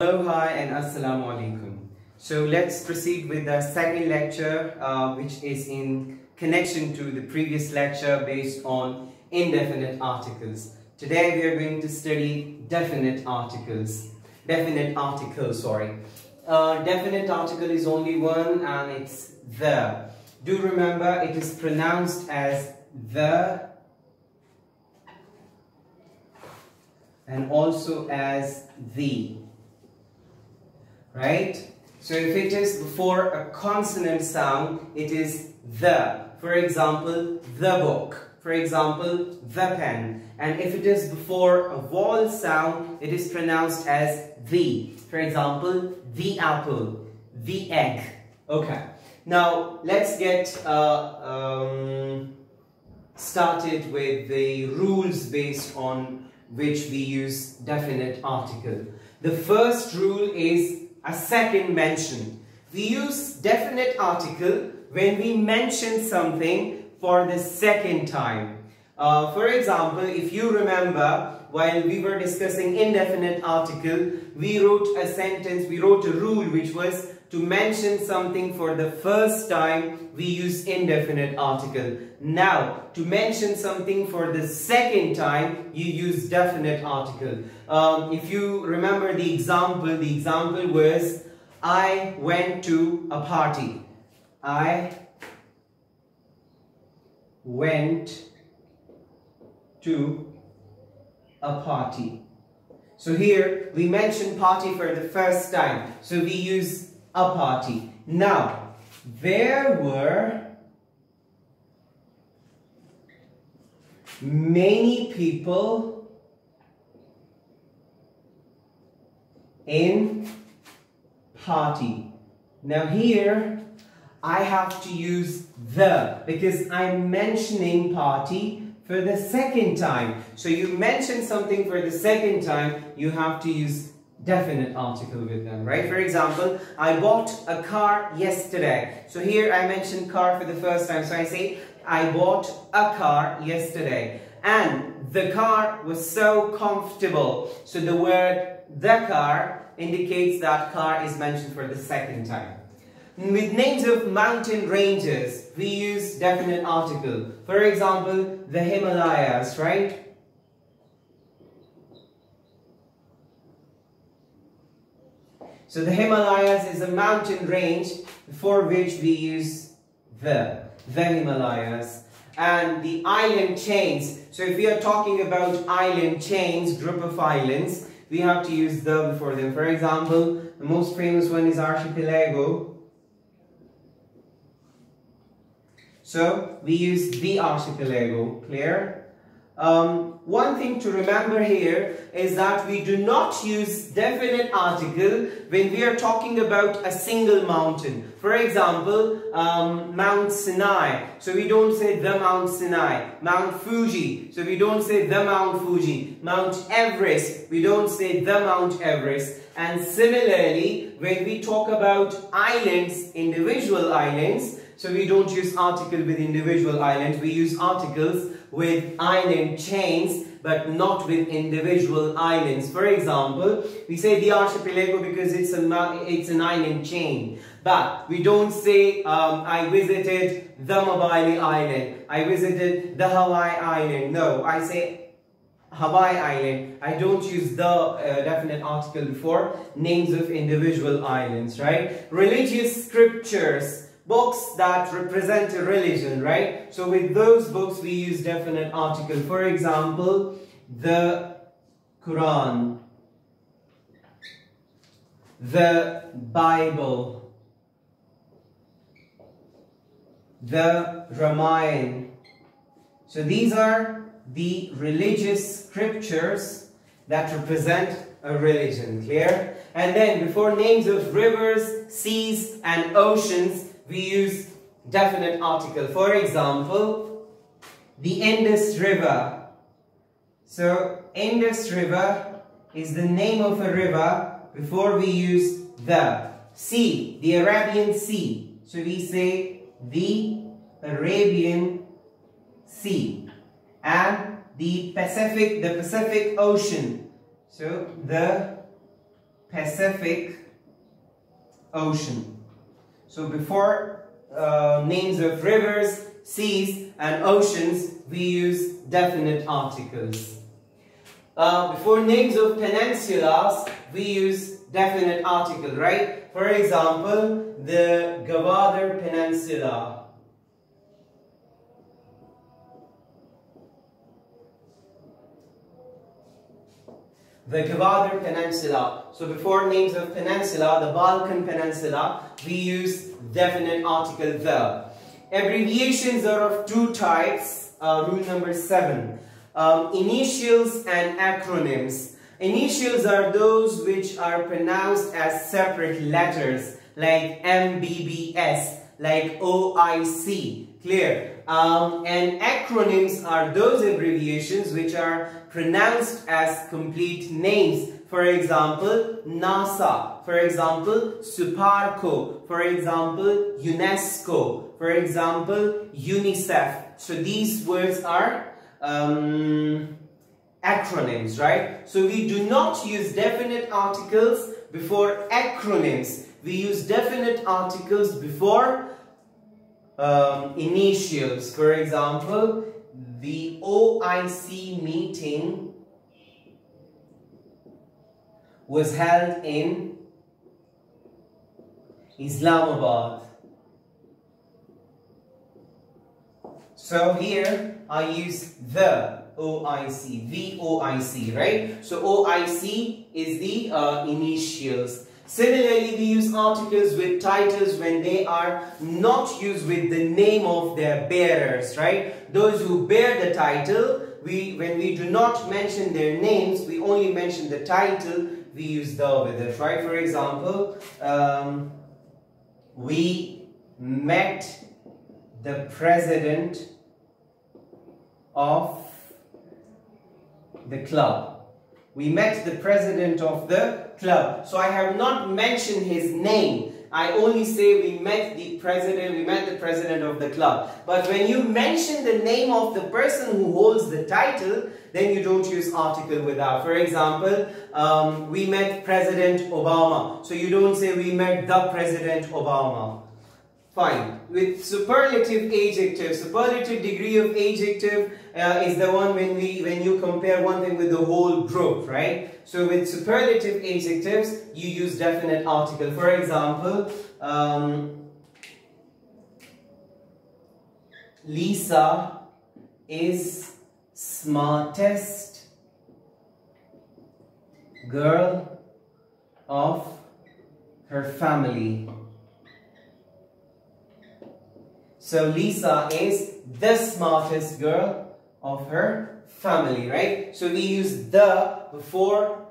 Hello, hi and Assalamu alaikum. So let's proceed with the second lecture which is in connection to the previous lecture based on indefinite articles. Today we are going to study definite articles. Definite article is only one and it's the. Do remember it is pronounced as the and also as the. Right? So if it is before a consonant sound, it is the. For example, the book. For example, the pen. And if it is before a vowel sound, it is pronounced as the. For example, the apple, the egg. Okay. Now let's get started with the rules based on which we use definite article. The first rule is a second mention. We use definite article when we mention something for the second time. For example, if you remember, while we were discussing indefinite article, we wrote a sentence, we wrote a rule which was to mention something for the first time, we use indefinite article. Now, to mention something for the second time, you use definite article. If you remember the example was, I went to a party. I went to a party. So here, we mention party for the first time. So we use a party. Now, there were many people in party. Now here, I have to use the because I'm mentioning party for the second time. So you mention something for the second time, you have to use definite article with them, right? For example, I bought a car yesterday. So here I mentioned car for the first time. So I say, I bought a car yesterday. And the car was so comfortable. So the word the car indicates that car is mentioned for the second time. With names of mountain ranges, we use definite article. For example, the Himalayas, right? So the Himalayas is a mountain range for which we use the Himalayas. And the island chains. So if we are talking about island chains, group of islands, we have to use the before them. For example, the most famous one is archipelago. So we use the archipelago. Clear? One thing to remember here is that we do not use definite article when we are talking about a single mountain. For example, Mount Sinai. So we don't say the Mount Sinai. Mount Fuji. So we don't say the Mount Fuji. Mount Everest. We don't say the Mount Everest. And similarly, when we talk about islands, individual islands, so we don't use article with individual islands. We use articles with island chains, but not with individual islands. For example, we say the archipelago because it's an island chain. But we don't say I visited the Mobile Island. I visited the Hawaii Island. No, I say Hawaii Island. I don't use the definite article before names of individual islands, right? Religious scriptures. Books that represent a religion, right? So with those books we use definite article. For example, the Quran, the Bible, the Ramayana. So these are the religious scriptures that represent a religion. Clear? And then before names of rivers, seas and oceans, we use definite article. For example, the Indus River. So, Indus River is the name of a river before we use the. Sea, the Arabian Sea. So, we say the Arabian Sea. And the Pacific Ocean. So, the Pacific Ocean. So before names of rivers, seas and oceans, we use definite articles. Before names of peninsulas, we use definite article, right? For example, the Gwadar Peninsula. The Gwadar Peninsula. So before names of peninsula, the Balkan Peninsula, we use definite article the. Abbreviations are of two types. Rule number 7. Initials and acronyms. Initials are those which are pronounced as separate letters, like MBBS, like OIC. Clear? And acronyms are those abbreviations which are pronounced as complete names. For example, NASA. For example, Suparco. For example, UNESCO. For example, UNICEF. So these words are acronyms, right? So we do not use definite articles before acronyms. We use definite articles before initials. For example, the OIC meeting was held in Islamabad. So here I use the OIC, the OIC, right? So OIC is the initials. Similarly, we use articles with titles when they are not used with the name of their bearers, right? Those who bear the title, when we do not mention their names, we only mention the title, we use the with it, right? For example, we met the president of the club. We met the president of the club. So I have not mentioned his name. I only say we met the president of the club. But when you mention the name of the person who holds the title, then you don't use article without. For example, we met President Obama. So you don't say we met the President Obama. Fine. With superlative adjective, superlative degree of adjective is the one when you compare one thing with the whole group, right? So with superlative adjectives, you use definite article. For example, Lisa is smartest girl of her family. So Lisa is the smartest girl of her family, right? So we use the before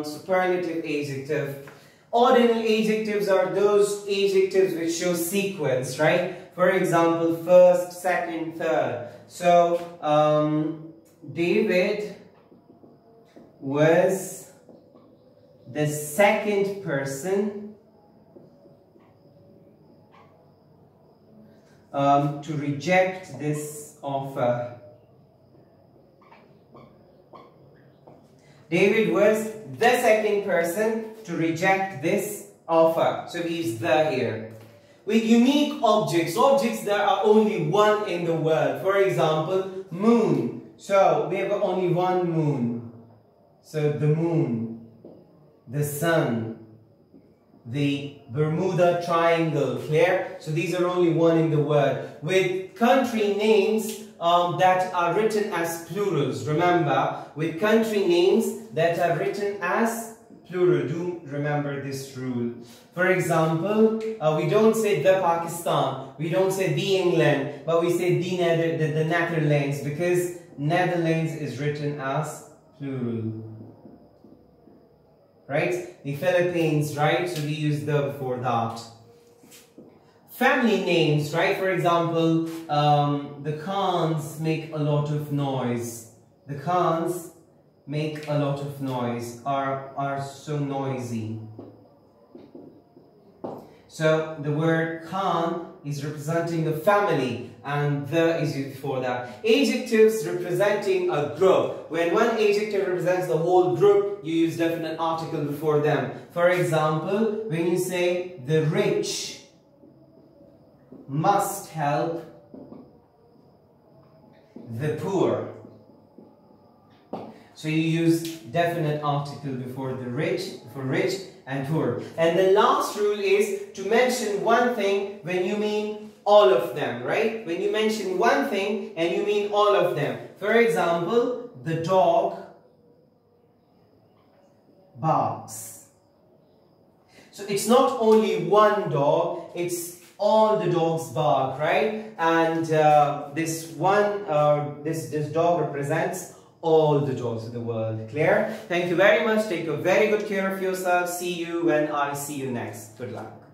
superlative adjective. Ordinal adjectives are those adjectives which show sequence, right? For example, first, second, third. So David was the second person to reject this offer. David was the second person to reject this offer. So we use the here. With unique objects, objects that are only one in the world. For example, moon. So we have got only one moon. So the moon, the sun, the Bermuda Triangle, clear? So these are only one in the world. With country names that are written as plurals, remember, with country names that are written as plural, do remember this rule. For example, we don't say the Pakistan, we don't say the England, but we say the Netherlands, because Netherlands is written as plural. Right? The Philippines, right? So we use the before that. Family names, right? For example, the Khans make a lot of noise. The Khans make a lot of noise, are so noisy. So the word Khan is representing a family and the is used before that. Adjectives representing a group. When one adjective represents the whole group, you use definite article before them. For example, when you say the rich must help the poor. So you use definite article before the rich, for rich and poor. And the last rule is to mention one thing when you mean all of them, right? When you mention one thing and you mean all of them. For example, the dog barks. So it's not only one dog, it's all the dogs bark, right? And this dog represents all the dogs of the world. Clear? Thank you very much. Take a very good care of yourself. See you when I see you next. Good luck.